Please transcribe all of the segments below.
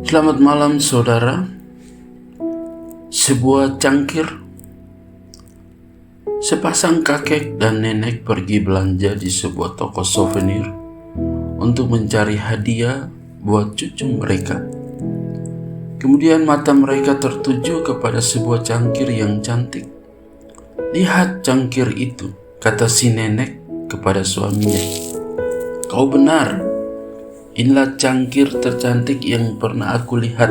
Selamat malam saudara. Sebuah cangkir. Sepasang kakek dan nenek pergi belanja di sebuah toko souvenir untuk mencari hadiah buat cucu mereka. Kemudian mata mereka tertuju kepada sebuah cangkir yang cantik. "Lihat cangkir itu," kata si nenek kepada suaminya. "Kau benar. Inilah cangkir tercantik yang pernah aku lihat,"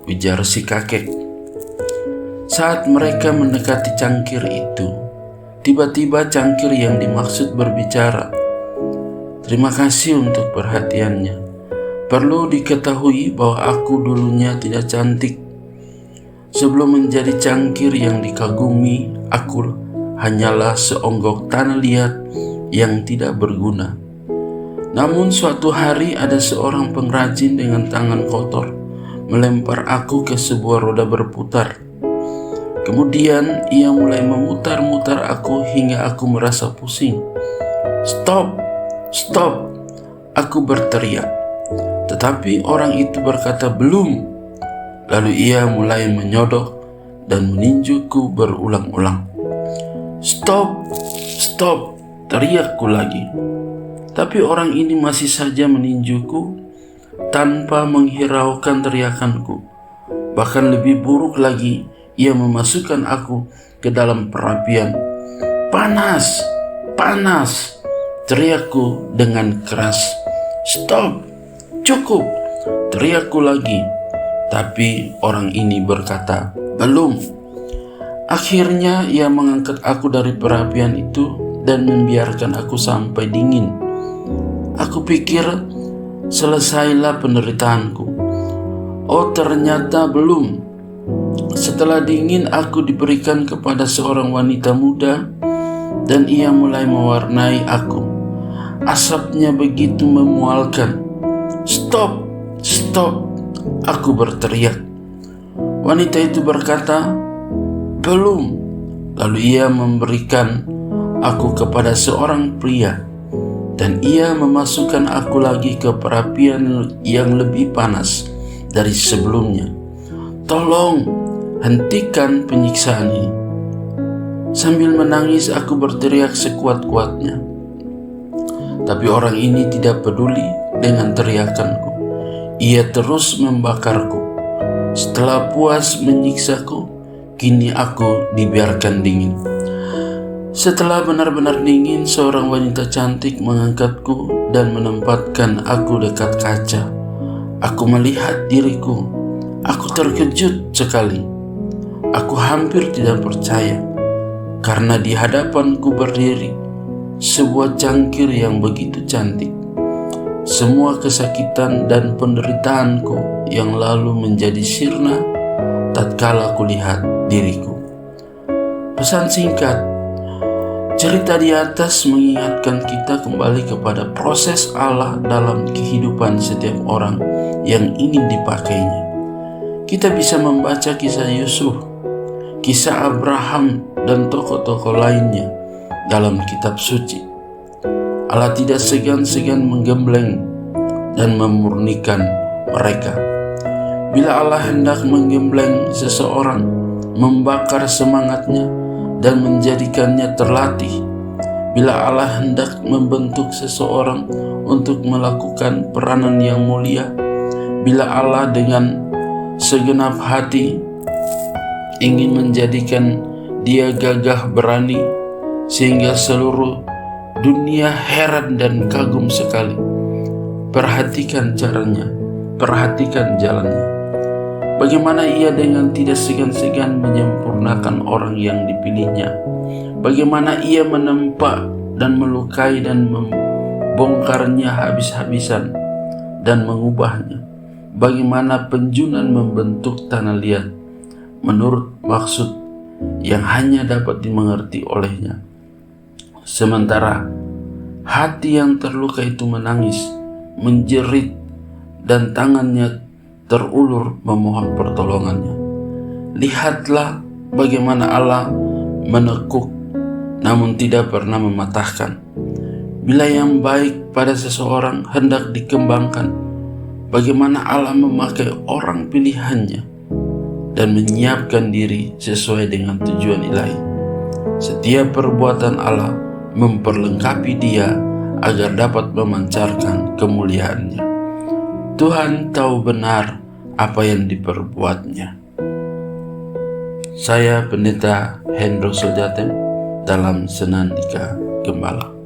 ujar si kakek. Saat mereka mendekati cangkir itu, tiba-tiba cangkir yang dimaksud berbicara. "Terima kasih untuk perhatiannya. Perlu diketahui bahwa aku dulunya tidak cantik. Sebelum menjadi cangkir yang dikagumi, aku hanyalah seonggok tanah liat yang tidak berguna. Namun suatu hari ada seorang pengrajin dengan tangan kotor melempar aku ke sebuah roda berputar. Kemudian ia mulai memutar-mutar aku hingga aku merasa pusing. Stop! Stop! Aku berteriak. Tetapi orang itu berkata belum. Lalu ia mulai menyodok dan meninjuku berulang-ulang. Stop! Stop! Teriakku lagi. Tapi orang ini masih saja meninjuku tanpa menghiraukan teriakanku. Bahkan lebih buruk lagi, ia memasukkan aku ke dalam perapian. "Panas! Panas!" teriakku dengan keras. "Stop! Cukup!" teriakku lagi. Tapi orang ini berkata, "Belum." Akhirnya ia mengangkat aku dari perapian itu dan membiarkan aku sampai dingin. Aku pikir selesailah penderitaanku. Oh, ternyata belum. Setelah dingin, aku diberikan kepada seorang wanita muda dan ia mulai mewarnai aku. Asapnya begitu memualkan. "Stop! Stop!" aku berteriak. Wanita itu berkata, "Belum." Lalu ia memberikan aku kepada seorang pria dan ia memasukkan aku lagi ke perapian yang lebih panas dari sebelumnya. "Tolong, hentikan penyiksaan ini." Sambil menangis aku berteriak sekuat-kuatnya. Tapi orang ini tidak peduli dengan teriakanku. Ia terus membakarku. Setelah puas menyiksaku, kini aku dibiarkan dingin. Setelah benar-benar dingin, seorang wanita cantik mengangkatku dan menempatkan aku dekat kaca. Aku melihat diriku. Aku terkejut sekali. Aku hampir tidak percaya, karena di hadapanku berdiri sebuah cangkir yang begitu cantik. Semua kesakitan dan penderitaanku yang lalu menjadi sirna tatkala kulihat diriku. Pesan singkat. Cerita di atas mengingatkan kita kembali kepada proses Allah dalam kehidupan setiap orang yang ingin dipakainya. Kita bisa membaca kisah Yusuf, kisah Abraham, dan tokoh-tokoh lainnya dalam kitab suci. Allah tidak segan-segan menggembleng dan memurnikan mereka. Bila Allah hendak menggembleng seseorang, membakar semangatnya, dan menjadikannya terlatih. Bila Allah hendak membentuk seseorang untuk melakukan peranan yang mulia, bila Allah dengan segenap hati ingin menjadikan dia gagah berani sehingga seluruh dunia heran dan kagum sekali. Perhatikan caranya, perhatikan jalannya. Bagaimana ia dengan tidak segan-segan menyempurnakan orang yang dipilihnya. Bagaimana ia menempa dan melukai dan membongkarnya habis-habisan dan mengubahnya. Bagaimana penjunan membentuk tanah liat menurut maksud yang hanya dapat dimengerti olehnya. Sementara hati yang terluka itu menangis, menjerit, dan tangannya terulur memohon pertolongannya. Lihatlah bagaimana Allah menekuk namun tidak pernah mematahkan. Bila yang baik pada seseorang hendak dikembangkan, bagaimana Allah memakai orang pilihannya dan menyiapkan diri sesuai dengan tujuan ilahi. Setiap perbuatan Allah memperlengkapi dia agar dapat memancarkan kemuliaannya. Tuhan tahu benar apa yang diperbuatnya. Saya Pendeta Hendro Soljatem dalam Senandika Gembala.